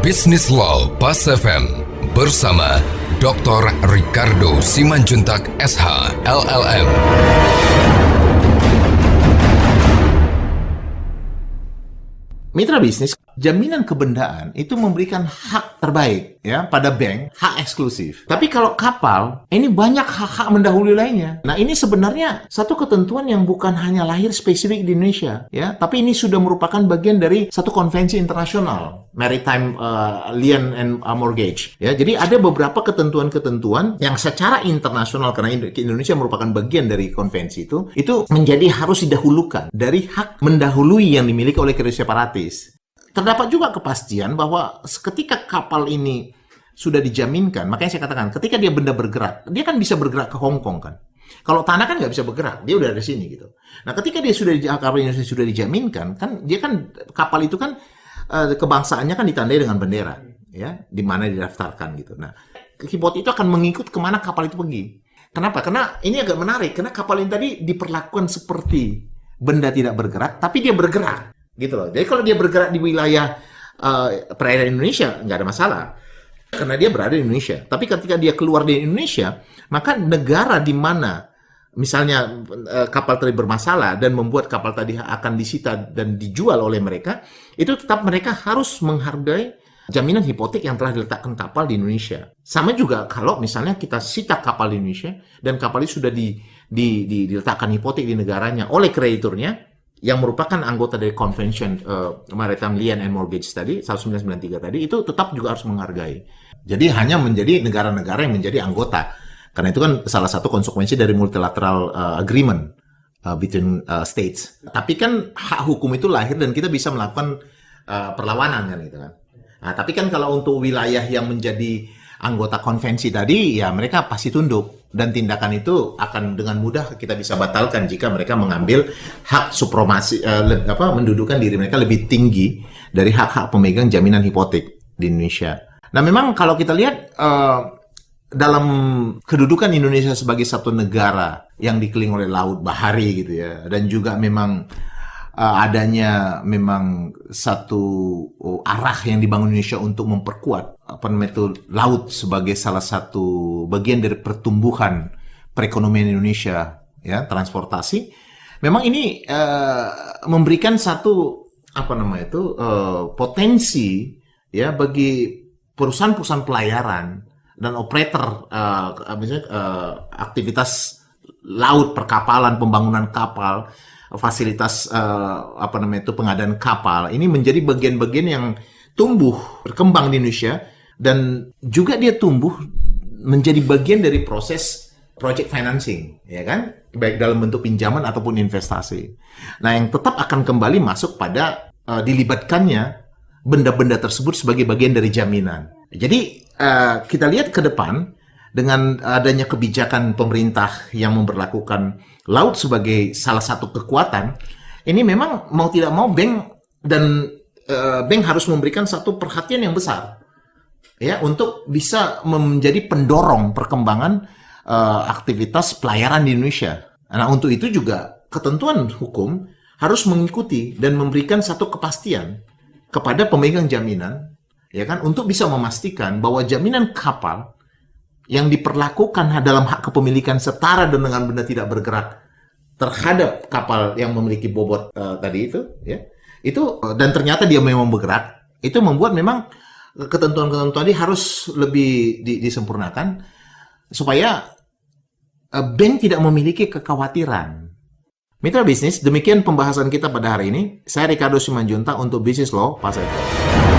Bisnis Law Pas FM bersama Dr. Ricardo Simanjuntak SH LLM. Mitra bisnis, jaminan kebendaan itu memberikan hak terbaik ya pada bank, hak eksklusif. Tapi kalau kapal, ini banyak hak-hak mendahului lainnya. Nah, ini sebenarnya satu ketentuan yang bukan hanya lahir spesifik di Indonesia ya, tapi ini sudah merupakan bagian dari satu konvensi internasional, Maritime Lien and Mortgage ya. Jadi ada beberapa ketentuan-ketentuan yang secara internasional, karena Indonesia merupakan bagian dari konvensi itu menjadi harus didahulukan dari hak mendahului yang dimiliki oleh kredit separatis. Terdapat juga kepastian bahwa ketika kapal ini sudah dijaminkan, makanya saya katakan, ketika dia benda bergerak, dia kan bisa bergerak ke Hong Kong kan. Kalau tanah kan nggak bisa bergerak, dia udah ada sini gitu. Nah, ketika dia kapal Indonesia sudah dijaminkan, kan dia kan kapal itu kan kebangsaannya kan ditandai dengan bendera, ya, di mana didaftarkan gitu. Nah, hipot itu akan mengikut kemana kapal itu pergi. Kenapa? Karena ini agak menarik, karena kapal ini tadi diperlakukan seperti benda tidak bergerak, tapi dia bergerak. Gitu loh. Jadi kalau dia bergerak di wilayah perairan Indonesia nggak ada masalah karena dia berada di Indonesia. Tapi ketika dia keluar dari Indonesia, maka negara di mana misalnya kapal tadi bermasalah dan membuat kapal tadi akan disita dan dijual oleh mereka, itu tetap mereka harus menghargai jaminan hipotek yang telah diletakkan kapal di Indonesia. Sama juga kalau misalnya kita sita kapal di Indonesia dan kapal itu sudah diletakkan hipotek di negaranya oleh krediturnya, yang merupakan anggota dari Convention Maritime Lien and Mortgage tadi, 1993 tadi, itu tetap juga harus menghargai. Jadi hanya menjadi negara-negara yang menjadi anggota. Karena itu kan salah satu konsekuensi dari multilateral agreement between states. Tapi kan hak hukum itu lahir dan kita bisa melakukan perlawanan kan gitu kan. Nah, tapi kan kalau untuk wilayah yang menjadi anggota konvensi tadi, ya mereka pasti tunduk. Dan tindakan itu akan dengan mudah kita bisa batalkan jika mereka mengambil hak supremasi, mendudukan diri mereka lebih tinggi dari hak-hak pemegang jaminan hipotek di Indonesia. Nah, memang kalau kita lihat dalam kedudukan Indonesia sebagai satu negara yang dikelilingi oleh laut bahari gitu ya, dan juga memang adanya memang satu arah yang dibangun Indonesia untuk memperkuat laut sebagai salah satu bagian dari pertumbuhan perekonomian Indonesia ya, transportasi. Memang ini memberikan satu potensi ya bagi perusahaan-perusahaan pelayaran dan operator aktivitas laut, perkapalan, pembangunan kapal, fasilitas pengadaan kapal, ini menjadi bagian-bagian yang tumbuh berkembang di Indonesia, dan juga dia tumbuh menjadi bagian dari proses project financing, ya kan, baik dalam bentuk pinjaman ataupun investasi. Nah, yang tetap akan kembali masuk pada dilibatkannya benda-benda tersebut sebagai bagian dari jaminan. Jadi kita lihat ke depan dengan adanya kebijakan pemerintah yang memberlakukan laut sebagai salah satu kekuatan, ini memang mau tidak mau bank harus memberikan satu perhatian yang besar ya untuk bisa menjadi pendorong perkembangan aktivitas pelayaran di Indonesia. Nah, untuk itu juga ketentuan hukum harus mengikuti dan memberikan satu kepastian kepada pemegang jaminan ya kan, untuk bisa memastikan bahwa jaminan kapal yang diperlakukan dalam hak kepemilikan setara dan dengan benda tidak bergerak terhadap kapal yang memiliki bobot tadi itu ya, itu dan ternyata dia memang bergerak, itu membuat memang ketentuan-ketentuan tadi harus lebih disempurnakan supaya bank tidak memiliki kekhawatiran. Mitra bisnis, demikian pembahasan kita pada hari ini. Saya Ricardo Simanjuntak untuk Business Law Pas FM.